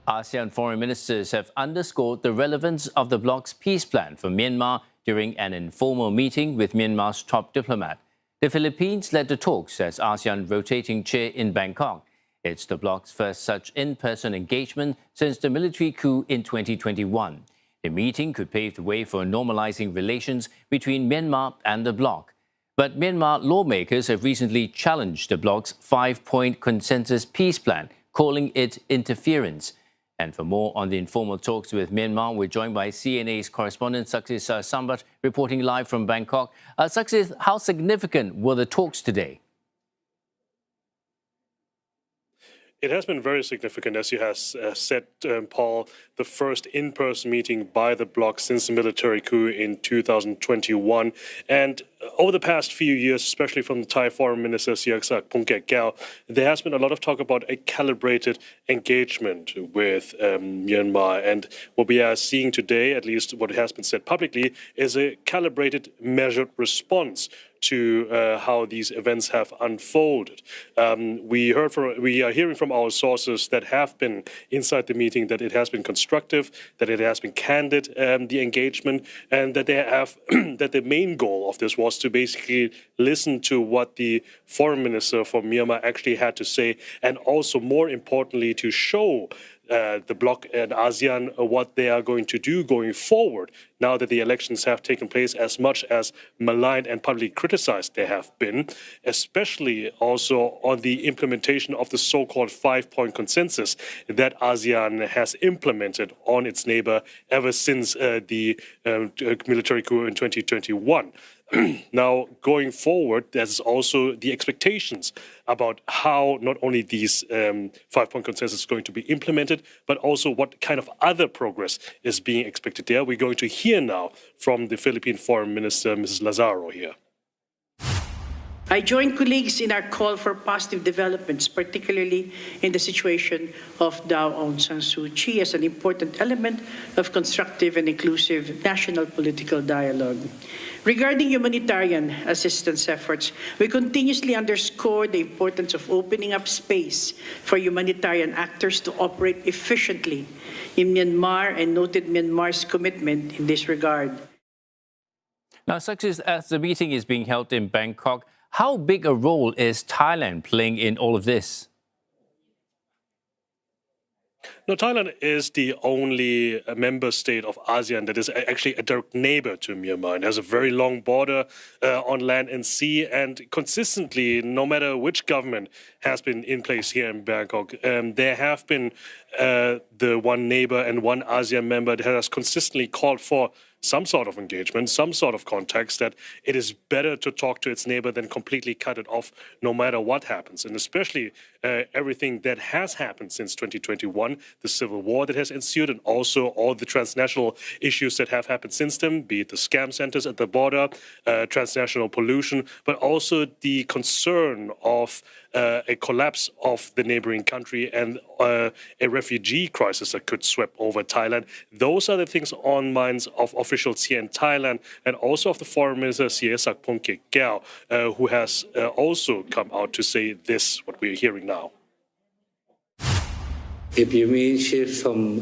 ASEAN foreign ministers have underscored the relevance of the bloc's peace plan for Myanmar during an informal meeting with Myanmar's top diplomat. The Philippines led the talks as ASEAN rotating chair in Bangkok. It's the bloc's first such in-person engagement since the military coup in 2021. The meeting could pave the way for normalising relations between Myanmar and the bloc. But Myanmar lawmakers have recently challenged the bloc's 5-point consensus peace plan, calling it interference. And for more on the informal talks with Myanmar, we're joined by CNA's correspondent Saksith Saiyasombut, reporting live from Bangkok. Saksith, how significant were the talks today? It has been very significant, as you have said, Paul, the first in-person meeting by the bloc since the military coup in 2021. And over the past few years, especially from the Thai Foreign Minister Saksith, there has been a lot of talk about a calibrated engagement with Myanmar. And what we are seeing today, at least what has been said publicly, is a calibrated, measured response to how these events have unfolded. We are hearing from our sources that have been inside the meeting that it has been constructive, that it has been candid, the engagement, and that they have that the main goal of this was to basically listen to what the foreign minister from Myanmar actually had to say, and also more importantly to show the bloc and ASEAN what they are going to do going forward now that the elections have taken place, as much as maligned and publicly criticized they have been, especially also on the implementation of the so-called 5-point consensus that ASEAN has implemented on its neighbor ever since the military coup in 2021. Now, going forward, there's also the expectations about how not only these 5-point consensus is going to be implemented, but also what kind of other progress is being expected there. We're going to hear now from the Philippine Foreign Minister, Mrs. Lazaro, here. I join colleagues in our call for positive developments, particularly in the situation of Daw Aung San Suu Kyi as an important element of constructive and inclusive national political dialogue. Regarding humanitarian assistance efforts, we continuously underscore the importance of opening up space for humanitarian actors to operate efficiently in Myanmar and noted Myanmar's commitment in this regard. Now, Saksith, as the meeting is being held in Bangkok, how big a role is Thailand playing in all of this? No, Thailand is the only member state of ASEAN that is actually a direct neighbor to Myanmar and has a very long border on land and sea. And consistently, no matter which government has been in place here in Bangkok, there have been the one neighbor and one ASEAN member that has consistently called for some sort of engagement, some sort of context, that it is better to talk to its neighbor than completely cut it off no matter what happens. And especially everything that has happened since 2021, the civil war that has ensued, and also all the transnational issues that have happened since then, be it the scam centers at the border, transnational pollution, but also the concern of a collapse of the neighboring country and a refugee crisis that could sweep over Thailand. Those are the things on minds of officials here in Thailand, and also of the Foreign Minister Saksith, who has also come out to say this, what we're hearing now. If you mean shift from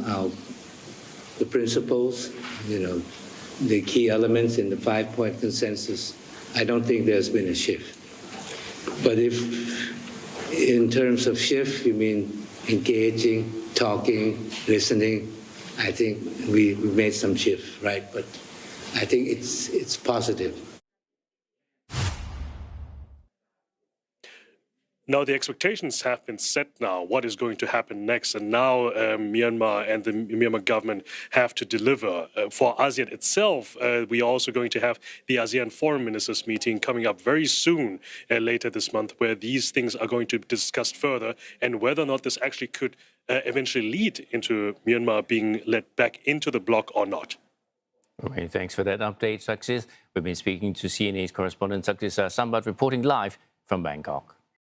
the principles, the key elements in the 5-point consensus, I don't think there's been a shift. But if in terms of shift, you mean engaging, talking, listening, I think we made some shift, right? But I think it's positive. Now, the expectations have been set now, what is going to happen next. And now Myanmar and the Myanmar government have to deliver. For ASEAN itself, we are also going to have the ASEAN Foreign Ministers meeting coming up very soon, later this month, where these things are going to be discussed further, and whether or not this actually could eventually lead into Myanmar being led back into the bloc or not. Okay, thanks for that update, Saksith. We've been speaking to CNA's correspondent Saksith Saiyasombut, reporting live from Bangkok.